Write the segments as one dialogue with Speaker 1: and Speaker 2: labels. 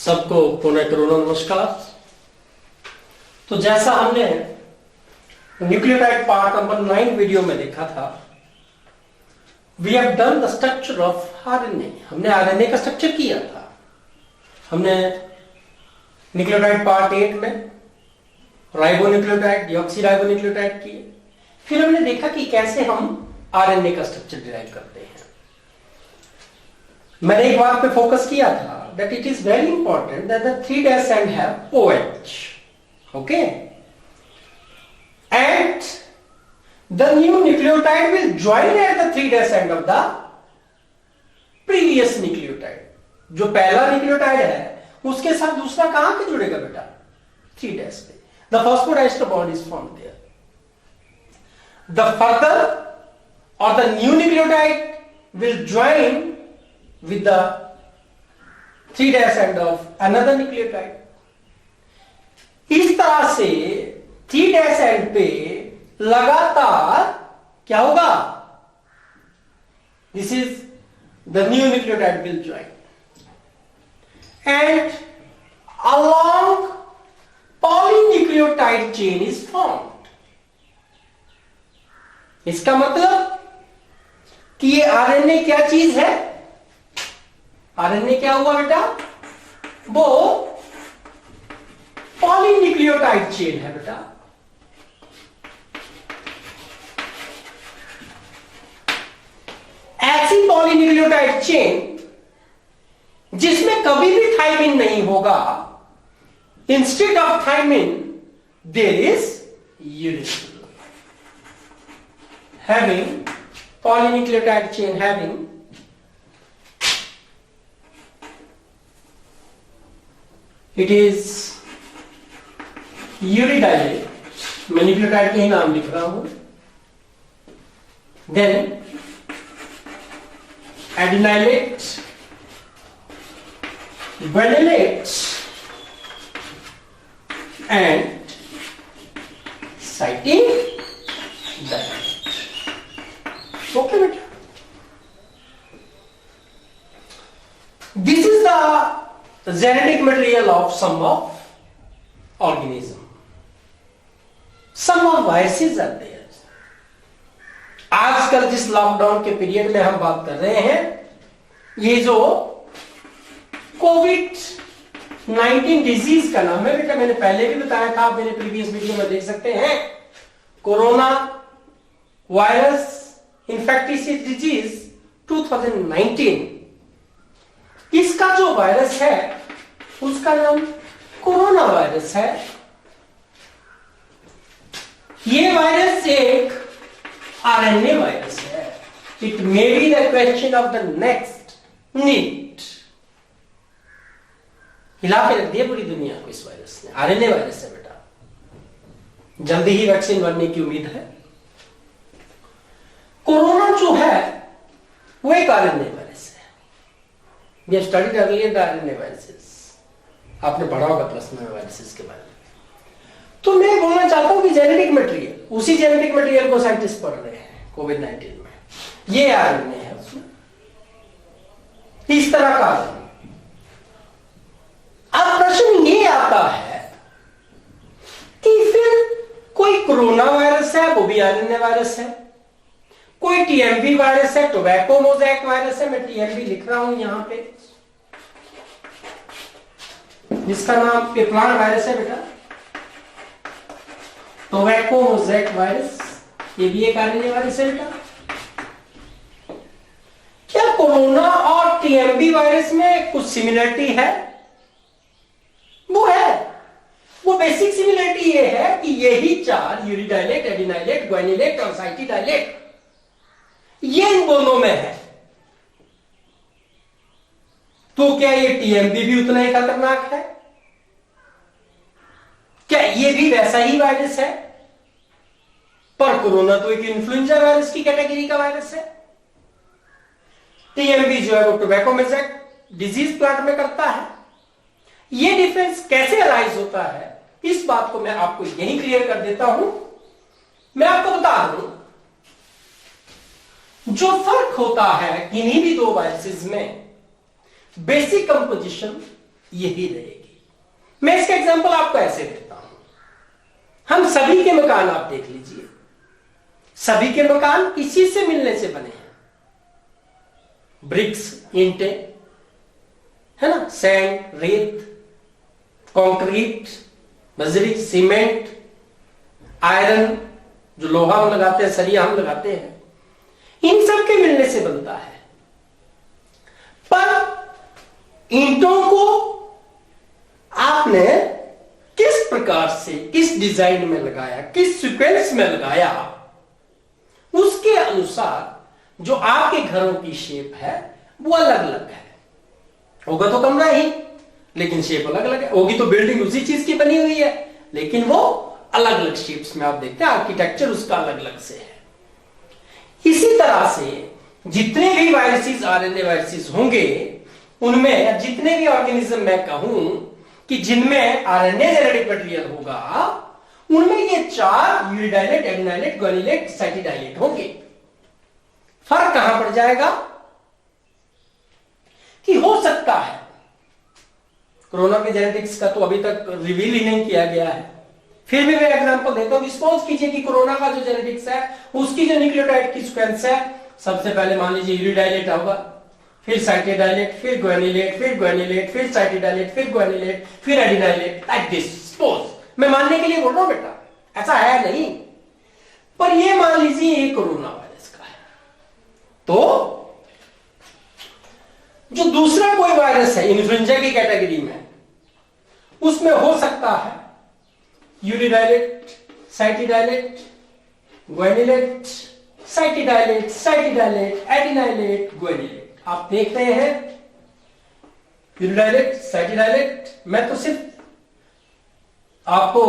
Speaker 1: सबको पुनः करो नमस्कार। तो जैसा हमने न्यूक्लियोटाइड पार्ट नंबर 9 वीडियो में देखा था, we have done the structure of RNA. हमने आरएनए का स्ट्रक्चर किया था। हमने न्यूक्लियोटाइड पार्ट 8 में राइबोन्यूक्लियोटाइड, डीऑक्सीराइबोन्यूक्लियोटाइड किए। फिर हमने देखा कि कैसे हम आरएनए का स्ट्रक्चर डिराइव करते हैं। मैंने एक बात पे फोकस किया था that it is very important that the 3' end have OH, okay, and the new nucleotide will join at the 3' end of the previous nucleotide. जो पहला न्यूक्लियोटाइड है उसके साथ दूसरा कहां पे जुड़ेगा बेटा? 3' पे. The phosphodiester bond is formed there. The further or the new nucleotide will join with the 3' end of another nucleotide. इस तरह से 3' end पे लगातार क्या होगा? This is the new nucleotide will join, and along polynucleotide chain is formed. इसका मतलब कि ये आरएनए क्या चीज है? आरएनए क्या हुआ बेटा? वो पॉलीन्यूक्लियोटाइड चेन है बेटा। ऐसी पॉलीन्यूक्लियोटाइड चेन जिसमें कभी भी थाइमिन नहीं होगा। Instead of thymine there is uracil. Having polynucleotide chain having it is uridylate, मैं न्यूक्लियोटाइड के ही नाम लिख रहा हूं, then adenylate, guanylate and cytidylate. Okay बेटा, this is the genetic material of some of organism. Some of viruses are there. आजकल जिस लॉकडाउन के पीरियड में हम बात कर रहे हैं, ये जो कोविड-19 डिजीज का नाम है बेटा, मैंने पहले भी बताया था, आप मेरे प्रीवियस वीडियो में देख सकते हैं। कोरोना वायरस इन्फेक्टियस डिजीज 2019, इसका जो वायरस है उसका नाम कोरोना वायरस है। ये वायरस एक आरएनए वायरस है। It may be the question of the next NEET. हिला के रख दिया पूरी दुनिया को इस वायरस ने। आरएनए वायरस है बेटा, जल्दी ही वैक्सीन बनने की उम्मीद है। कोरोना जो है वो एक आरएनए वायरस है। We have studied earlier the RNA viruses. आपने पढ़ा होगा प्लस में वायरसेस के बारे में। तो मैं बोलना चाहता हूं कि जेनेटिक मटेरियल, उसी जेनेटिक मटेरियल को साइंटिस्ट पढ़ रहे हैं कोविड-19 में। ये आरएनए है उसमें, इस तरह का आरएनए। अब प्रश्न ये आता है कि फिर कोई कोरोना वायरस है, वो भी आरएनए वायरस है। कोई टीएमवी वायरस है, टोबैको मोज़ेक वायरस है। मैं टीएमवी लिख रहा हूं यहां पे, जिसका नाम पेप्लान वायरस है बेटा, टोबैको मोज़ेक वायरस। ये भी एक आरएनए वायरस है बेटा। क्या कोरोना और टीएमवी वायरस में कुछ सिमिलरिटी है? वो है। वो बेसिक सिमिलरिटी ये है कि यही चार यूरिडाइलेट, एडिनाइलेट, ग्वानिलेट और साइटिडाइलेट, ये इन दोनों में है। तो क्या ये टीएमवी भी उतना ही खतरनाक है? क्या ये भी वैसा ही वायरस है? पर कोरोना तो एक इन्फ्लुएंजा वायरस की कैटेगरी का वायरस है। टीएमवी जो है वो टोबैको मोज़ेक डिजीज प्लांट में करता है। ये डिफरेंस कैसे अराइज होता है, इस बात को मैं आपको यहीं क्लियर कर देता हूं। मैं आपको बता दूं, जो फर्क होता है किन्हीं भी दो वायरसेस में, बेसिक कंपोजिशन यही रहेगी। मैं इसका एग्जांपल आपको ऐसे देता हूं, हम सभी के मकान आप देख लीजिए, सभी के मकान किस चीज से मिलने से बने हैं? ब्रिक्स, ईंटें, है ना, सैंड, रेत, कंक्रीट, बजरी, सीमेंट, आयरन, जो लोहा हम लगाते हैं, सरिया हम लगाते हैं, इन सब के मिलने से बनता है। पर ईंटों को आपने किस प्रकार से, किस डिजाइन में लगाया, किस सीक्वेंस में लगाया, उसके अनुसार जो आपके घरों की शेप है वो अलग अलग है। होगा तो कमरा ही, लेकिन शेप अलग अलग है। होगी तो बिल्डिंग उसी चीज की बनी हुई है, लेकिन वो अलग अलग शेप्स में आप देखते हैं, आर्किटेक्चर उसका अलग अलग से है। इसी तरह से जितने भी वायरसेस, आरएनए वायरसेस होंगे, उनमें जितने भी ऑर्गेनिज्म मैं कहूं कि जिनमें आरएनए जेनेटिक मटेरियल होगा, उनमें ये 4 यूरिडाइलेट, एडेनाइलेट, ग्वानिलेट, साइटिडाइलेट होंगे। फर्क कहां पड़ जाएगा कि हो सकता है, कोरोना के जेनेटिक्स का तो अभी तक रिवील ही नहीं किया गया है, फिर भी मैं एग्जांपल देता हूं। सपोज कीजिए कि कोरोना का जो जेनेटिक्स है, उसकी जो न्यूक्लियोटाइड की सीक्वेंस है, सबसे पहले मान लीजिए यूरिडाइलेट होगा, फिर साइटिडाइलेट, फिर ग्वानिलेट, फिर ग्वानिलेट, फिर साइटिडाइलेट, फिर ग्वानिलेट, फिर एडिनाइलेट, लाइक दिस। सपोज, मैं मानने के लिए बोल रहा हूं बेटा, ऐसा है नहीं, पर ये मान लीजिए ये कोरोना वायरस का है, तो जो दूसरा कोई वायरस है इन्फ्लुएंजा की कैटेगरी में, उसमें हो सकता है यूरिडाइलेट, साइटिडाइलेट, ग्वानिलेट, साइटिडाइलेट, साइटिडाइलेट, एडिनाइलेट, ग्वानिलेट। आप देख रहे हैं यूरिडाइलेट, साइटिडाइलेट, मैं तो सिर्फ आपको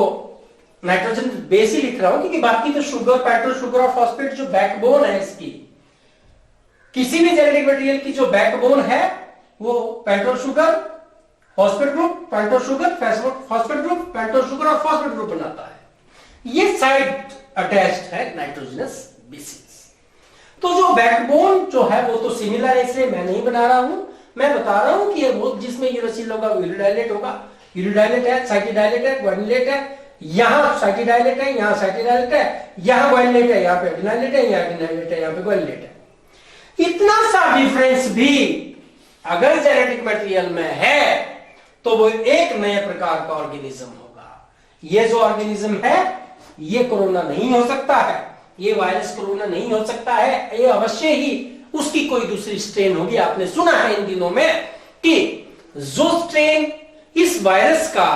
Speaker 1: नाइट्रोजन बेस ही लिख रहा हूं, क्योंकि बाकी तो शुगर, पेट्रो शुगर और फॉस्फेट जो बैकबोन है इसकी, किसी भी जेनेटिक मटेरियल की जो बैकबोन है वो pentose sugar, phosphate group, pentose sugar, phosphate group, pentose sugar और फॉस्फेट ग्रुप बनाता है। ये साइड अटैच्ड है नाइट्रोजनस बेसिस। तो जो बैकबोन जो है वो तो सिमिलर है, इसलिए मैं नहीं बना रहा हूं, मैं बता रहा हूं कि ये वो जिसमें यूरोसिल होगा यूरिडाइलेट होगा, यूरिडाइलेट है, साइटिडाइलेट है, ग्वानिलेट है, यहां साइटिडाइलेट है, यहां साइटिडाइलेट है, यहां ग्वानिलेट है, यहां पे एडिनाइलेट है, यहां एडिनाइलेट है, यहां पे ग्वानिलेट है। इतना सा डिफरेंस भी अगर जेनेटिक मटेरियल में है तो वो एक नए प्रकार का ऑर्गेनिज्म होगा। ये जो ऑर्गेनिज्म है ये कोरोना नहीं हो सकता है, ये वायरस कोरोना नहीं हो सकता है, ये अवश्य ही उसकी कोई दूसरी स्ट्रेन होगी। आपने सुना है इन दिनों में कि जो स्ट्रेन इस वायरस का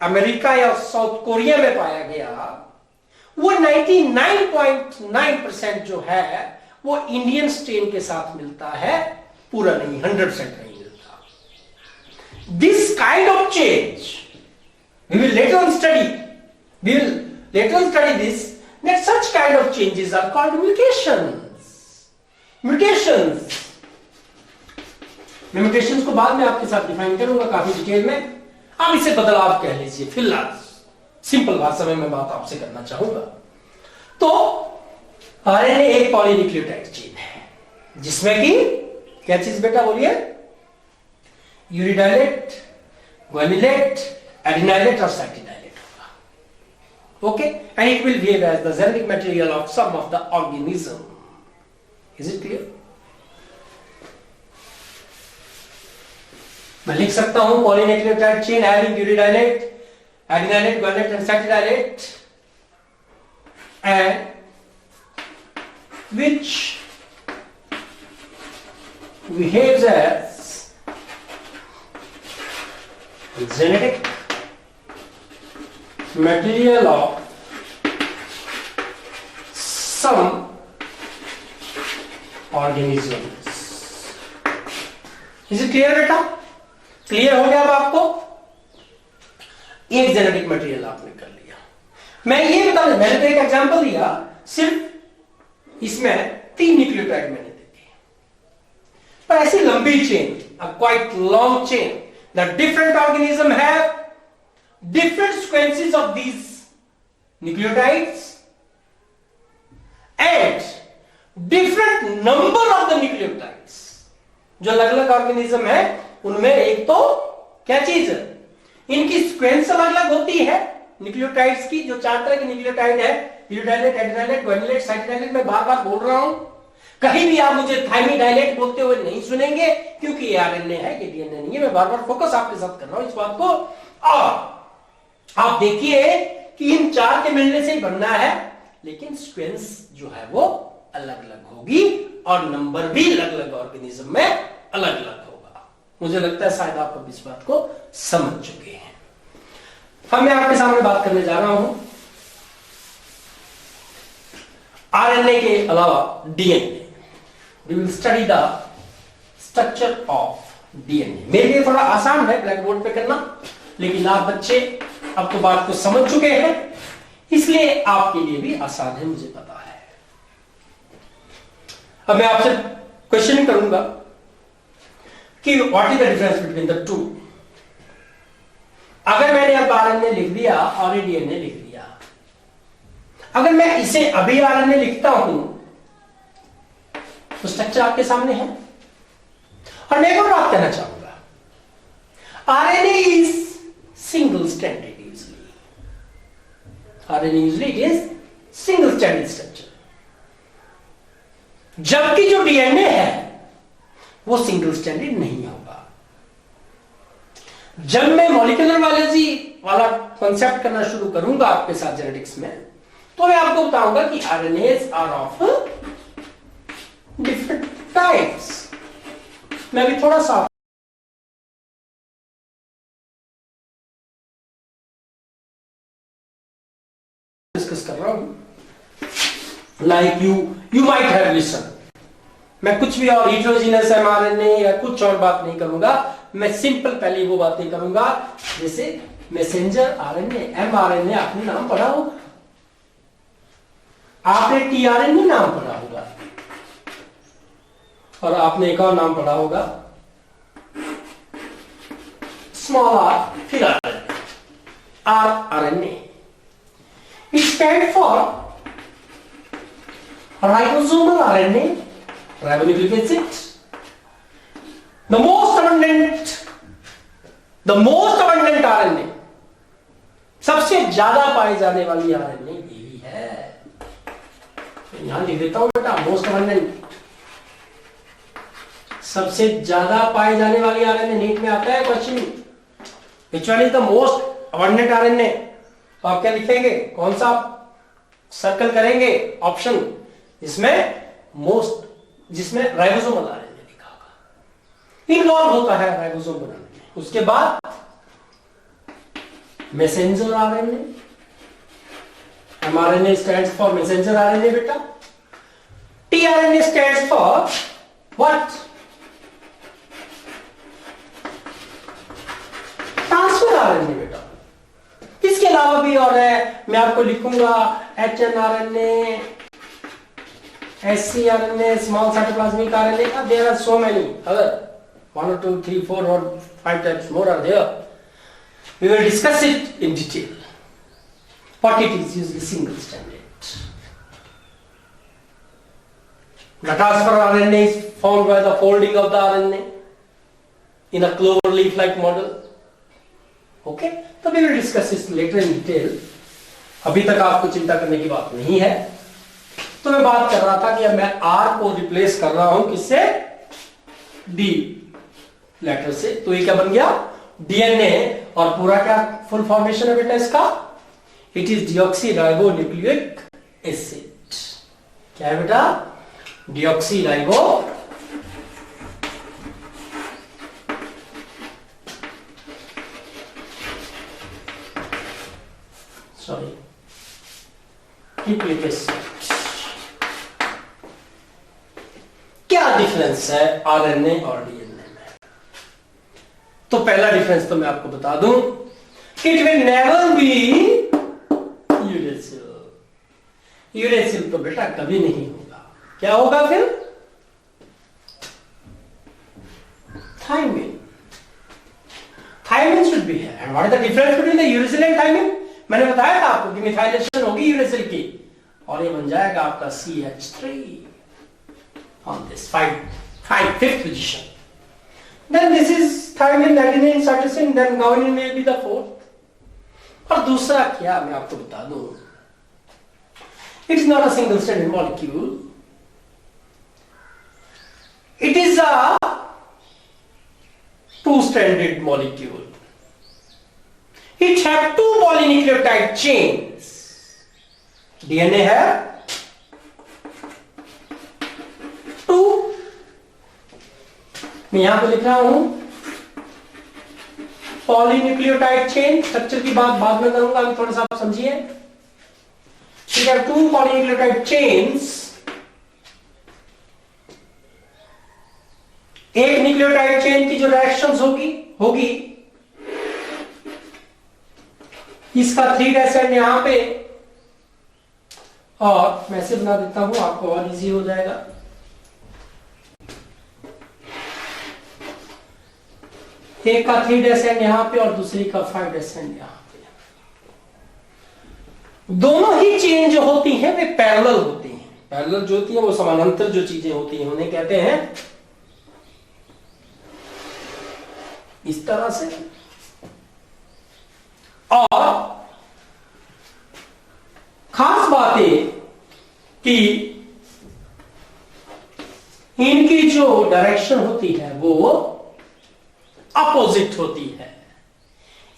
Speaker 1: अमेरिका या साउथ कोरिया में पाया गया, वो 99.9% जो है वो इंडियन स्ट्रेन के साथ मिलता है, पूरा नहीं, 100% नहीं मिलता। This kind of change we will later on study this, that such kind of changes are called mutations। मैं म्यूटेशंस को बाद में आपके साथ डिफाइन करूंगा काफी डिटेल में, आप इसे बदलाव कह लीजिए। फिलहाल सिंपल भाषा में मैं बात आपसे करना चाहूंगा। तो आरएनए एक पॉलीन्यूक्लियोटाइड चेन है, जिसमें कि क्या चीज बेटा बोलिए, यूरिडाइलेट, ग्वानिलेट, एडिनाइलेट और साइटिडाइलेट होगा। Okay, and it will behave as the genetic material of some of the organism. Is it clear? मैं लिख सकता हूं polynucleotide chain having uridylate, adenylate, guanylate and cytidylate, and which behaves as genetic material of some organisms। Is it clear बेटा? Clear हो गया अब आपको? एक जेनेटिक मटेरियल आपने कर लिया। मैं ये बता दूं, मैंने तो एक एग्जांपल दिया, सिर्फ इसमें 3 न्यूक्लियोटाइड मैंने दे दिए, पर ऐसी लंबी chain, quite long chain, the different organism have different sequences of these nucleotides and different number of the nucleotides. जो अलग अलग ऑर्गेनिज्म है उनमें एक तो क्या चीज? इनकी सीक्वेंस अलग अलग होती है न्यूक्लियोटाइड्स की। जो 4 तरह के न्यूक्लियोटाइड है, यूरिडाइलेट, एडिडाइलेट, ग्वानिलेट, साइटोडाइलेट, मैं बार बार बोल रहा हूं, कहीं भी आप मुझे थाइमिडाइलेट बोलते हुए नहीं सुनेंगे, क्योंकि ये आरएनए है, ये डीएनए नहीं है। मैं बार बार फोकस आपके साथ कर रहा हूं इस बात को। और आप देखिए कि इन 4 के मिलने से ही बनना है, लेकिन सीक्वेंस जो है वो अलग अलग होगी और नंबर भी अलग अलग ऑर्गेनिज्म में अलग अलग होगा। मुझे लगता है शायद आप अब इस बात को समझ चुके हैं। अब मैं आपके सामने बात करने जा रहा हूं आरएनए के अलावा DNA. We will study the structure of DNA. मेरे लिए थोड़ा आसान है ब्लैक बोर्ड पे करना, लेकिन आप बच्चे अब तो बात को समझ चुके हैं, इसलिए आपके लिए भी आसान है, मुझे पता है। अब मैं आपसे क्वेश्चन करूंगा कि what is the difference between the two. अगर मैंने अब आरएनए लिख दिया और ये डीएनए लिख दिया, अगर मैं इसे अभी आरएनए लिखता हूं तो स्ट्रक्चर आपके सामने है। और मैं एक और बात कहना चाहूंगा, RNA is single stranded usually. RNA usually it is single stranded structure, जबकि जो डीएनए है वो सिंगल स्ट्रैंडेड नहीं होगा। जब मैं मॉलिक्यूलर बायोलॉजी वाला कॉन्सेप्ट करना शुरू करूंगा आपके साथ जेनेटिक्स में, तो मैं आपको बताऊंगा कि RNAs are of different types. मैं भी थोड़ा सा डिस्कस कर रहा हूं। Like you might have listen. मैं कुछ भी और हीटेरोजीनस एमआरएनए या कुछ और बात नहीं करूंगा। मैं सिंपल पहले वो बातें करूंगा, जैसे मैसेंजर आरएनए, एमआरएनए आपने नाम पढ़ा होगा, आपने टीआरएनए नाम पढ़ा होगा, और आपने एक और नाम पढ़ा होगा स्मॉल आर, फिर RNA. It stand for ribosomal RNA, ribonucleic acid, the most abundant RNA, सबसे ज्यादा पाई जाने वाली आरएनए यही है। यहां लिख देता हूं बेटा, मोस्ट अबंडेंट, सबसे ज्यादा पाई जाने वाली आरएनए। नीट में आता है question, which one is the most abundant RNA, तो आप क्या लिखेंगे, कौन सा सर्कल करेंगे ऑप्शन जिसमें राइबोसोमल आरएनए लिखा होगा, इन्वॉल्व होता है राइबोसोम बनाने में। उसके बाद messenger RNA, mRNA stands for messenger RNA बेटा। TRNA stands for what, transfer RNA बेटा। इसके अलावा भी और है, मैं आपको लिखूंगा hnRNA, ScRNA, small cytoplasmic RNA. There are so many other 1 or 2, 3, 4 or 5 types more are there. We will discuss it in detail. But it is usually single stranded. The transfer RNA is formed by the folding of the RNA in a clover leaf-like model. Okay? So we will discuss this later in detail. अभी तक आपको चिंता करने की बात नहीं है। तो मैं बात कर रहा था कि अब मैं आर को रिप्लेस कर रहा हूं किससे, डी लेटर से। तो ये क्या बन गया, डीएनए। और पूरा क्या फुल फॉर्मेशन है बेटा इसका, it is deoxy ribo nucleic acid. क्या है बेटा, डिऑक्सी राइबो न्यूक्लिक एसिड। क्या डिफरेंस है आरएनए और डीएनए में? तो पहला डिफरेंस तो मैं आपको बता दूं, it will never be uracil. Uracil तो बेटा कभी नहीं होगा। क्या होगा फिर, थाइमिन। थाइमिन शुड बी है। And what is the difference between the uracil and thymine? मैंने बताया था आपको कि मिथाइलेशन होगी यूरेसिल की, और ये बन जाएगा आपका CH3 on this fifth position. Then this is thymine, adenine, cytosine, then guanine will be the fourth. और दूसरा क्या मैं आपको बता दूं, it is not a single stranded molecule, it is a two stranded molecule. It have two polynucleotide chains. DNA है two, मैं यहां पे लिख रहा हूं पॉलीन्यूक्लियोटाइड चेन। स्ट्रक्चर की बात बाद में करूंगा, अभी थोड़ा सा आप समझिए। ठीक है, टू पॉलीन्यूक्लियोटाइड चेन्स, एक न्यूक्लियोटाइड चेन की जो रिएक्शंस होगी इसका 3' एंड यहां पे, और मैं से बना देता हूं, आपको और इजी हो जाएगा। एक का 3' एंड यहां पे और दूसरी का 5' एंड यहां पे। दोनों ही चेन जो होती हैं वे पैरेलल होती हैं। पैरेलल जो होती है वो समानांतर जो चीजें होती हैं उन्हें कहते हैं इस तरह से। और खास बात है कि इनकी जो डायरेक्शन होती है वो अपोजिट होती है,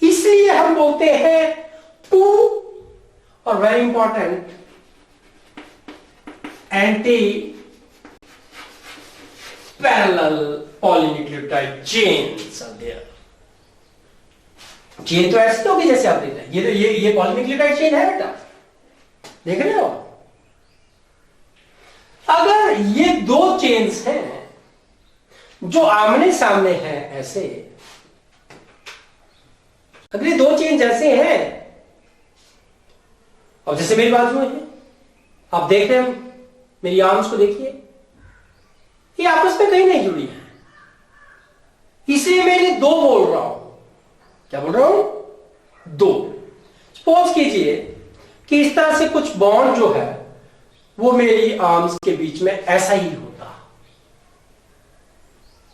Speaker 1: इसलिए हम बोलते हैं टू, और very important, anti parallel polynucleotide chains are there. Chain तो ऐसी होगी जैसे आप देख रहे हैं, ये पॉलीन्यूक्लियोटाइड चेन है बेटा, देख रहे हो। अगर ये दो चेन्स हैं जो आमने सामने हैं ऐसे, अगर ये दो चेन्स ऐसे हैं, और जैसे मेरी बाजू है, आप देख रहे हैं मेरी आर्म्स को, देखिए ये आपस में कहीं नहीं जुड़ी है, इसलिए मैं ये दो बोल रहा हूं। क्या बोल रहा हूं? दो। सपोज कीजिए कि इस तरह से कुछ बॉन्ड जो है वो मेरी आर्म्स के बीच में ऐसा ही होता,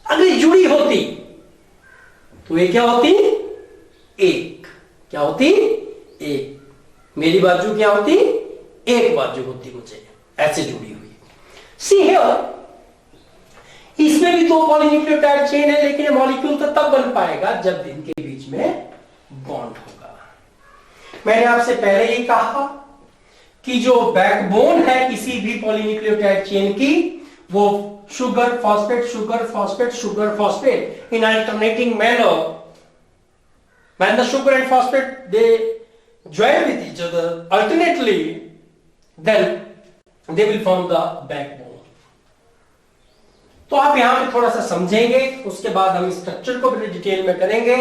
Speaker 1: अगर जुड़ी होती तो ये क्या होती? एक। क्या होती? एक। मेरी बाजू क्या होती? एक बाजू होती मुझे ऐसे जुड़ी हुई। सी हियर, इसमें भी दो पॉलीन्यूक्लियोटाइड चेन है, लेकिन ये मॉलिक्यूल तो तब बन पाएगा जब इनके बीच में बॉन्ड होगा। मैंने आपसे पहले ही कहा कि जो बैकबोन है किसी भी पॉलीन्यूक्लियोटाइड चेन की, वो sugar phosphate sugar phosphate sugar phosphate in alternating manner. When the sugar and phosphate they join with each other alternately, then they will form the backbone. तो आप यहां पे थोड़ा सा समझेंगे, उसके बाद हम स्ट्रक्चर को बड़ी डिटेल में करेंगे।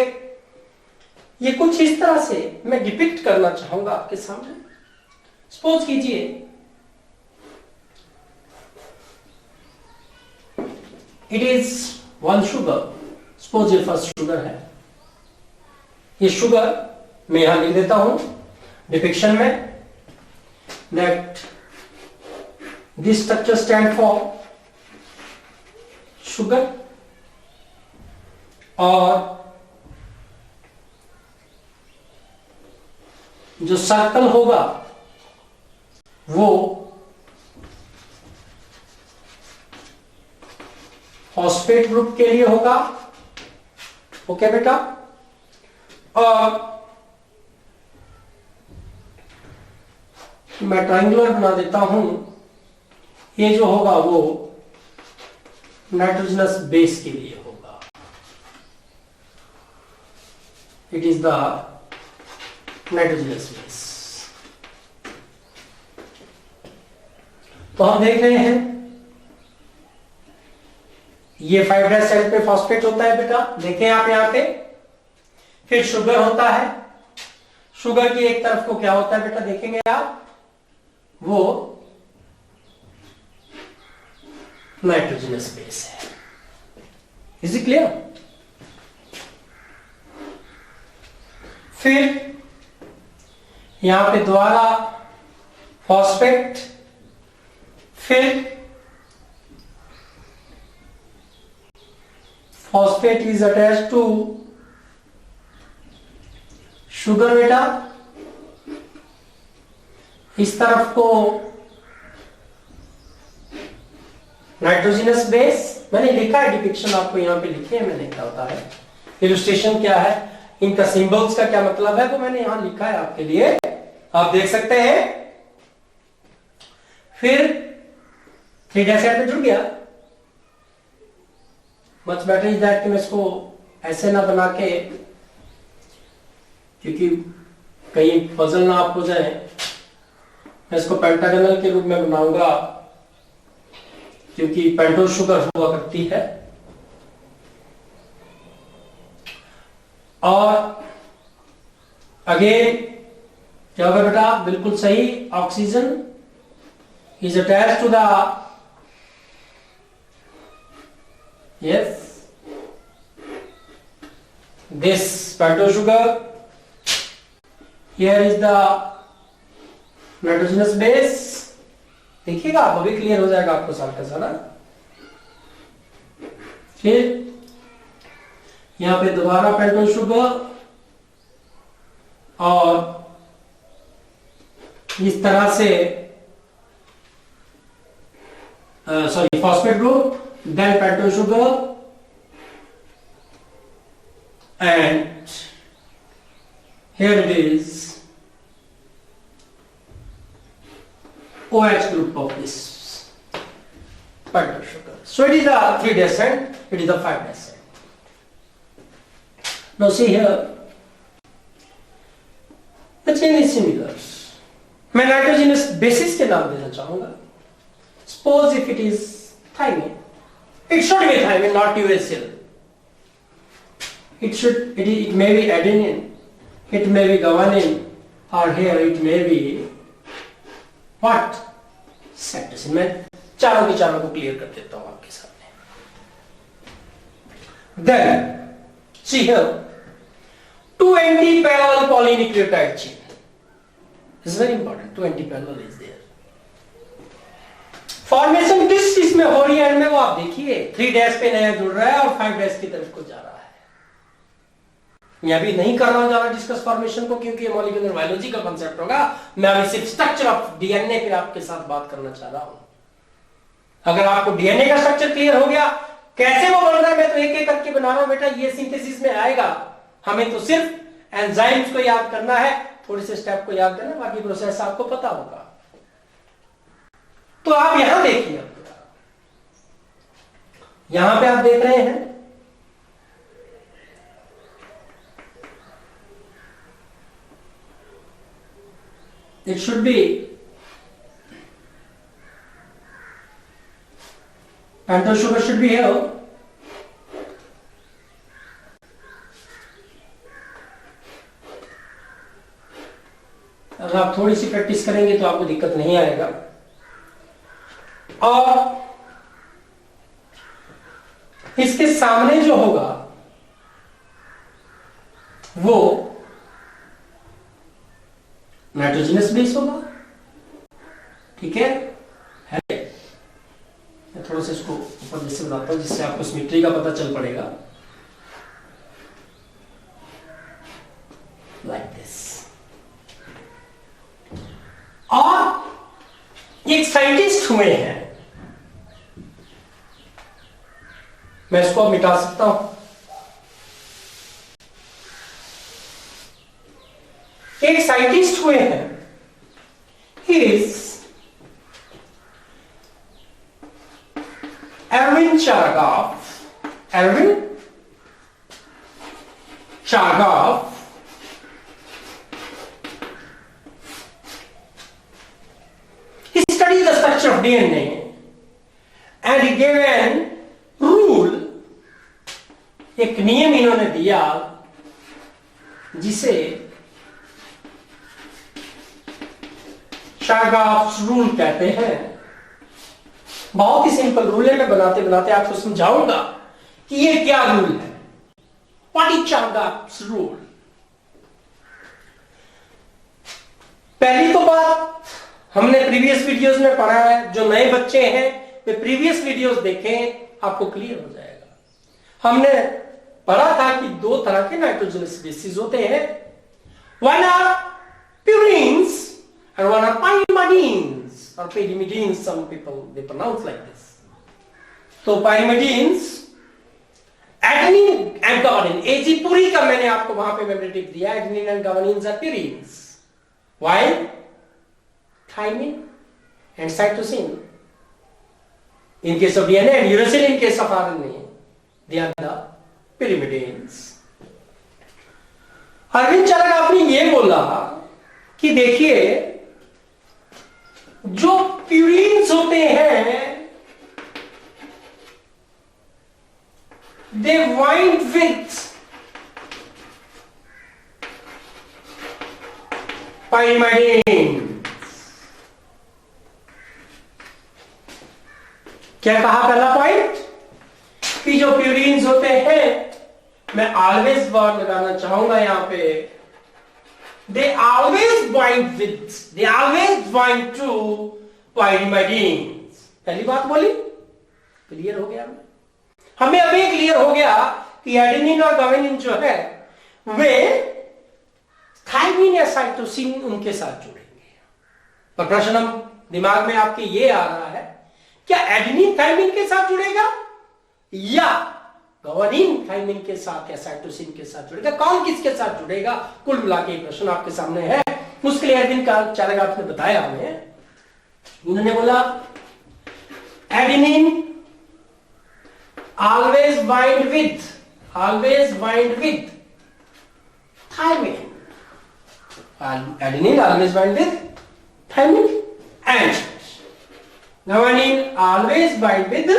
Speaker 1: ये कुछ इस तरह से मैं डिपिक्ट करना चाहूंगा आपके सामने। सपोज कीजिए it is one sugar, suppose ये फर्स्ट शुगर है, ये शुगर मैं यहां लिख देता हूं डिपिक्शन में, that this structure stand for sugar, और जो सर्कल होगा वो फॉस्फेट ग्रुप के लिए होगा। ओके बेटा, और मैं ट्रायंगुलर बना देता हूं, ये जो होगा वो नाइट्रोजनस बेस के लिए होगा। It is the nitrogenous base. तो हम देख रहे हैं ये 5' सेल पे फॉस्फेट होता है बेटा, देखें आप यहां पे। फिर शुगर होता है, शुगर की एक तरफ को क्या होता है बेटा, देखेंगे आप, वो नाइट्रोजनस बेस है। Is it clear? फिर यहां पे दोबारा फॉस्फेट, फिर phosphate is attach to sugar बेटा, इस तरफ को नाइट्रोजिनस बेस। मैंने लिखा है डिपिक्शन, आपको यहां पे लिखे है मैंने, क्या होता है इलस्ट्रेशन क्या है, इनका सिंबल्स का क्या मतलब है, वो मैंने यहां लिखा है आपके लिए, आप देख सकते हैं। फिर 3' पे जुड़ गया। मच बेटर इज दैट कि मैं इसको ऐसे ना बना के, क्योंकि कहीं पजल ना आप हो जाए, मैं इसको पेंटागनल के रूप में बनाऊंगा, क्योंकि पेंटोज शुगर हुआ करती है। और अगेन क्या होगा बेटा, बिल्कुल सही, oxygen is attach to the, yes, this pentose sugar, here is the nitrogenous base। देखिएगा आप, अभी क्लियर हो जाएगा आपको सारा का सारा। फिर यहां पे दोबारा पेंटोज शुगर, और इस तरह से sorry phosphate group, then pentose sugar, and here it is OH group of this pentose sugar. So it is the 3 descent, it is the 5 descent. Now see here, the chain is similar. मैं nitrogenous basis के नाम देना चाहूंगा। Suppose if it is thymine, it should be thymine, not USL. It may be adenine, it may be guanine, or here it may be what? Cytosine। मैं चारों की चारों को क्लियर कर देता हूं आपके सामने। Then see here, 2 anti-parallel polynucleotide chain is very important. 2 anti-parallel is there। Formation किस इसमें हो रही है, एंड में वो आप देखिए 3' पे नया जुड़ रहा है और 5' की तरफ को जा रहा है। मैं अभी नहीं कर रहा हूं ज्यादा डिस्कस फॉर्मेशन को, क्योंकि ये मॉलिक्यूलर बायोलॉजी का कांसेप्ट होगा। मैं अभी सिर्फ स्ट्रक्चर ऑफ डीएनए पे आपके साथ बात करना चाह रहा हूं। अगर आपको डीएनए का स्ट्रक्चर क्लियर हो गया, कैसे वो बन रहा है, मैं तो एक एक करके बना रहा हूं बेटा, ये सिंथेसिस में आएगा। हमें तो सिर्फ एंजाइम्स को याद करना है, थोड़े से स्टेप को याद करना, बाकी प्रोसेस आपको पता होगा। तो आप यहां देखिए, यहां पे आप देख रहे हैं it should be pentose sugar should be here, अगर आप थोड़ी सी प्रैक्टिस करेंगे तो आपको दिक्कत नहीं आएगा। और इसके सामने जो होगा वो नाइट्रोजनस बेस होगा, ठीक है। मैं थोड़ा सा इसको ऊपर जैसे बनाता हूं, जिससे आपको सिमेट्री का पता चल पड़ेगा, लाइक दिस। और एक साइंटिस्ट हुए हैं, मैं इसको अब मिटा सकता हूं। एक साइंटिस्ट हुए हैं, he is Erwin Chargaff. Erwin Chargaff he studied the structure of DNA and he gave an rule, एक नियम इन्होंने दिया जिसे चारगॉफ्स रूल कहते हैं। बहुत ही सिंपल रूल है, मैं बनाते बनाते आपको समझाऊंगा कि ये क्या रूल है। What is Chargaff's rule? पहली तो बात हमने प्रीवियस वीडियोस में पढ़ा है, जो नए बच्चे हैं वे प्रीवियस वीडियोस देखें, आपको क्लियर हो जाएगा। हमने पढ़ा था कि दो तरह के नाइट्रोजनस बेसिस होते हैं, one are purines and one are pyrimidines or pyrimidines, some people they pronounce like this. तो pyrimidines, adenine and guanine, AG पूरी का मैंने आपको वहां पे मेमोरी टिप दिया, adenine and guanines are purines, while thymine and cytosine in case of DNA and uracil in case of RNA, they are the pyrimidines. Arvind Chalak आपने ये बोला कि देखिए जो प्यूरिन्स होते हैं दे वाइंड विथ पाइरिमिडीन। क्या कहा पहला पॉइंट कि जो प्यूरिन्स होते हैं, मैं ऑलवेज वर्ड लगाना चाहूंगा यहां पे, they always bind to pyrimidines। पहली बात बोली, क्लियर हो गया हमें अभी क्लियर हो गया कि एडेनिन और गुआनिन जो है वे थायमिन या साइटोसिन उनके साथ जुड़ेंगे। पर प्रश्न हम दिमाग में आपके ये आ रहा है, क्या एडेनिन थायमिन के साथ जुड़ेगा या गुआनिन थायमिन के साथ या साइटोसिन के साथ जुड़ेगा, कौन किसके साथ जुड़ेगा? कुल मिला के प्रश्न आपके सामने है। उसके लिए अरविंद चालक आपने बताया हमें, उन्होंने बोला adenine always bind with thymine, adenine always bind with thymine and guanine always bind with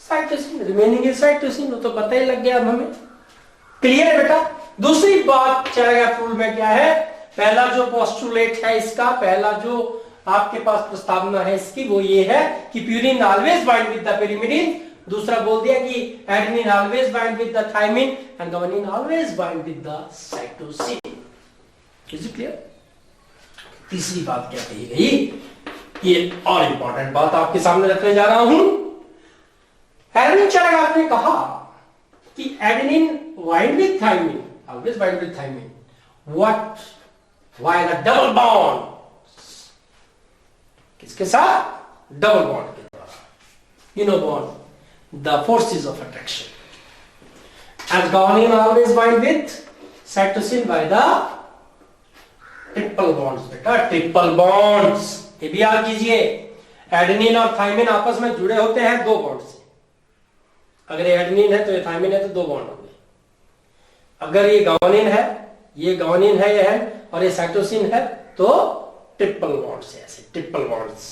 Speaker 1: cytosine, remaining is cytosine. तो पता ही लग गया अब हमें, क्लियर है बेटा। दूसरी बात चलेगा रूल में क्या है, पहला जो पोस्टुलेट है इसका, पहला जो आपके पास प्रस्तावना है इसकी, वो ये है कि purine always bind with the pyrimidine। दूसरा बोल दिया कि adenine always bind with the thymine and guanine always bind with the cytosine. Is it clear? तीसरी बात क्या कही गई, ये और इंपॉर्टेंट बात आपके सामने रखने जा रहा हूं। एडेनिन चालक आपने कहा कि adenine bind with thymine, always bind with thymine, what, why the double bond, किसके साथ? डबल बॉन्ड के द्वारा, you know bond, the forces of attraction. And guanine always bind with cytosine by the triple bonds। बेटा triple bonds, ये भी याद कीजिए, adenine और थायमिन आपस में जुड़े होते हैं दो बॉन्ड से। अगर ये एडेनिन है तो ये थायमिन है तो दो बॉन्ड हो गए। अगर ये गुआनिन है, ये गुआनिन है, ये है, और ये साइटोसिन है तो ट्रिपल बॉन्ड्स है, ऐसे ट्रिपल बॉन्ड्स।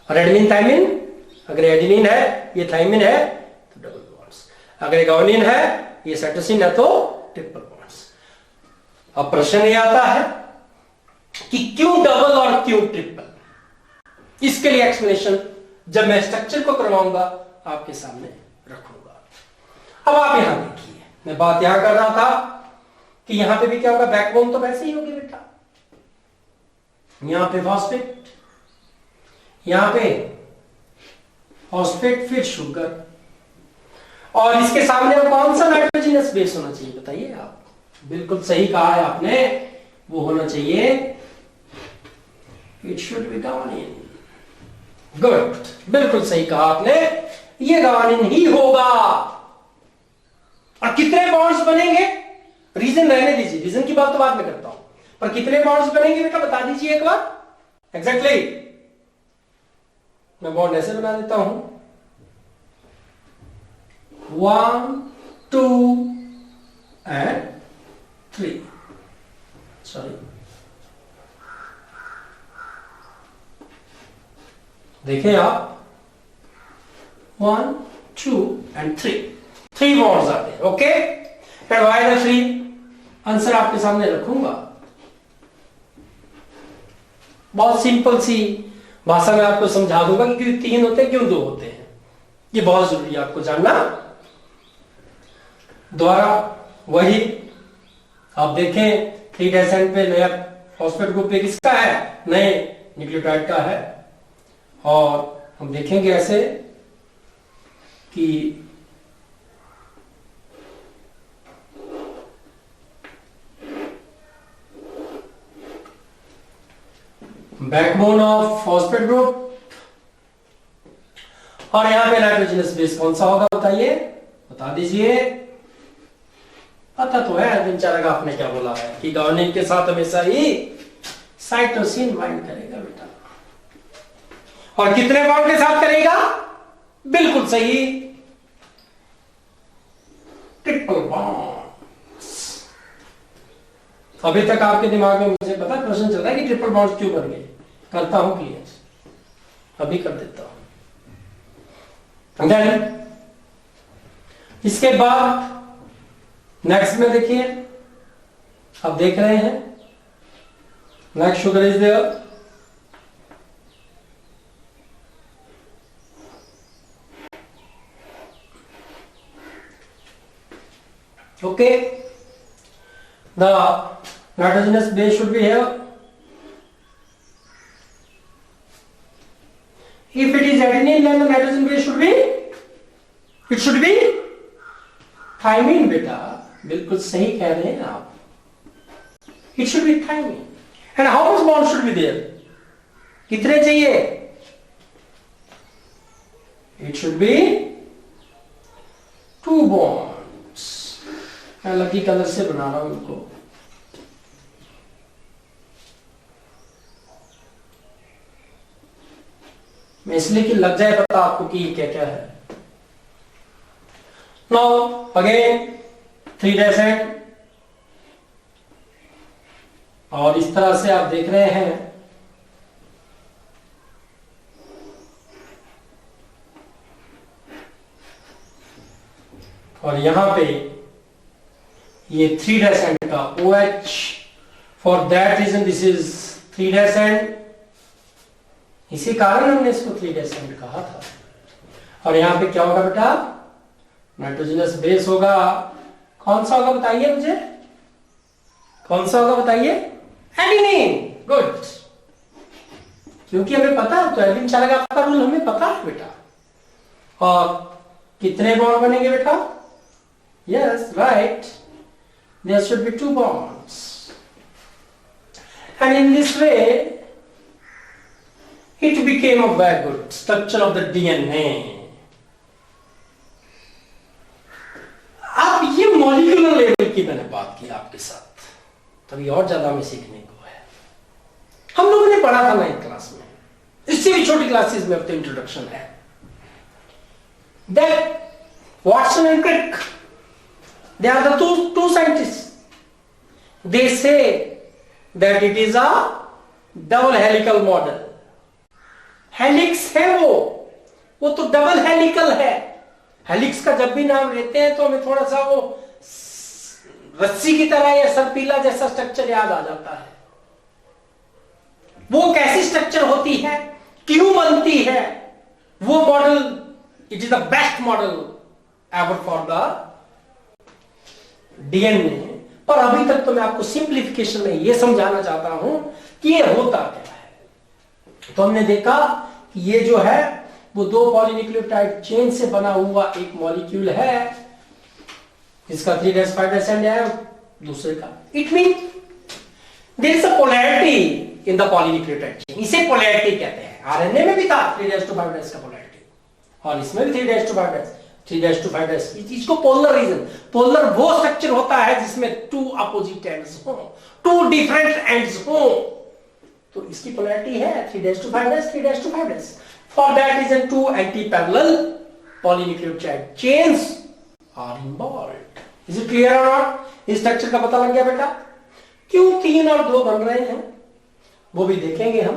Speaker 1: और एडेनिन थायमिन, अगर एडेनिन है, ये थायमिन है तो डबल बॉन्ड्स, अगर गुआनिन है, ये साइटोसिन है तो ट्रिपल बॉन्ड्स। अब प्रश्न ये आता है कि क्यों डबल और क्यों ट्रिपल? इसके लिए एक्सप्लेनेशन जब मैं स्ट्रक्चर को करवाऊंगा आपके सामने रखूंगा। अब आप यहां देखिए, मैं बात यहां कर रहा था कि यहां पे भी क्या होगा, बैकबोन तो वैसे ही होगी बेटा, यहां पे फॉस्फेट, यहां पे फॉस्फेट फिर शुगर, और इसके सामने अब कौन सा नाइट्रोजनस बेस होना चाहिए बताइए आप? बिल्कुल सही कहा है आपने, वो होना चाहिए, it should be guanine. Good, बिल्कुल सही कहा आपने, ये गुआनिन ही होगा। और कितने बॉन्ड्स बनेंगे? रीजन रहने दीजिए, रीजन की बात तो बाद में करता हूं, पर कितने बॉन्ड्स बनेंगे बेटा बता दीजिए एक बार एग्जैक्टली। मैं बॉन्ड ऐसे बना देता हूं, 1 2 and 3, सॉरी, देखें आप, 1 2 and 3 बॉन्ड्स आते हैं। Okay, and why the 3? Answer आपके सामने रखूंगा, बहुत सिंपल सी भाषा में आपको समझा दूंगा कि क्यों 3 होते हैं, क्यों 2 होते हैं, ये बहुत जरूरी है आपको जानना। द्वारा वही आप देखें 3' पे नया फॉस्फेट ग्रुप पे किसका है? नए न्यूक्लियोटाइड का है। और हम देखेंगे ऐसे कि बैकबोन ऑफ फॉस्फेट ग्रुप। और यहां पे नाइट्रोजनस बेस कौन सा होगा बताइए, बता दीजिए। पता तो है अरविंद चारग आपने क्या बोला है कि गार्निन के साथ हमेशा ही साइटोसिन बाइंड करेगा बेटा। और कितने बॉन्ड के साथ करेगा, बिल्कुल सही, ट्रिपल बॉन्ड। अभी तक आपके दिमाग में मुझे पता क्वेश्चन चल रहा है कि ट्रिपल बॉन्ड क्यों बन गए, करता हूं क्लियर, अभी कर देता हूं। इसके बाद नेक्स्ट में देखिए, आप देख रहे हैं next sugar is there. Okay, the nitrogenous base should be here. If it is adenine, then the nitrogen base should be, it should be thymine बेटा, बिल्कुल सही कह रहे हैं आप, it should be thymine. And how much bond should be there? कितने चाहिए? It should be 2 bonds. मैं लकी कलर से बना रहा हूं इनको। मैं इसलिए कि लग जाए पता आपको कि क्या क्या है। नाउ अगेन 3 एसिड, और इस तरह से आप देख रहे हैं और यहां पे ये 3 एंड का OH, for that reason this is 3 end, इसी कारण हमने इसको 3 एंड कहा था। और यहां पे क्या होगा बेटा, नाइट्रोजनस बेस होगा। कौन सा होगा बताइए मुझे, कौन सा होगा बताइए, एडेनिन। गुड, क्योंकि हमें पता है, तो एल्विन चारग आपका रूल हमें पता है बेटा। और कितने बॉन्ड बनेंगे बेटा, yes right, there should be 2 bonds, and in this way it became a very good structure of the DNA. अब ये मॉलिक्यूलर लेवल की मैंने बात की आपके साथ, तभी और ज्यादा हमें सीखने को है। हम लोगों ने पढ़ा था 9th क्लास में, इससे भी छोटी क्लासेस में अब तो इंट्रोडक्शन है। That Watson and Crick, they are the two scientists. They say that it is a double helical model. Helix है वो तो डबल हेलिकल है। हेलिक्स का जब भी नाम लेते हैं तो हमें थोड़ा सा वो रस्सी की तरह या सर्पीला जैसा स्ट्रक्चर याद आ जाता है। वो कैसी स्ट्रक्चर होती है, क्यों बनती है, वो model, it is the best model ever for the DNA. पर अभी तक तो मैं आपको सिंप्लीफिकेशन में ये समझाना चाहता हूं कि ये होता क्या है। तो हमने देखा कि ये जो है वो 2 पॉलीन्यूक्लियोटाइड चेन से बना हुआ एक मॉलिक्यूल है, इसका 3'5' एंड है, दूसरे का। It mean there is a polarity in the polynucleotide chain, इसे पोलैरिटी कहते हैं। आरएनए में भी था 3'5' का पोलैरिटी, और इसमें भी 3'5', इसको पोलर रीजन, पोलर वो स्ट्रक्चर होता है जिसमें 2 अपोजिट एंड्स हो, 2 डिफरेंट एंड्स हो, तो इसकी पोलैरिटी है 3'5', for that reason 2 antiparallel polynucleotide chains are involved. Is it clear और नॉट? इस स्ट्रक्चर का पता लग गया बेटा? क्यों 3 और 2 बन रहे हैं वो भी देखेंगे हम,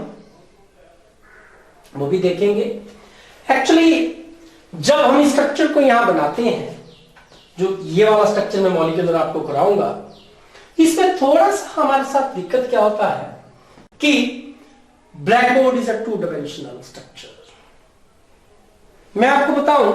Speaker 1: वो भी देखेंगे। एक्चुअली जब हम इस स्ट्रक्चर को यहां बनाते हैं, जो ये वाला स्ट्रक्चर मैं मॉलिक्यूलर आपको कराऊंगा, इसमें थोड़ा सा हमारे साथ दिक्कत क्या होता है कि black board is a 2 dimensional structure. मैं आपको बताऊं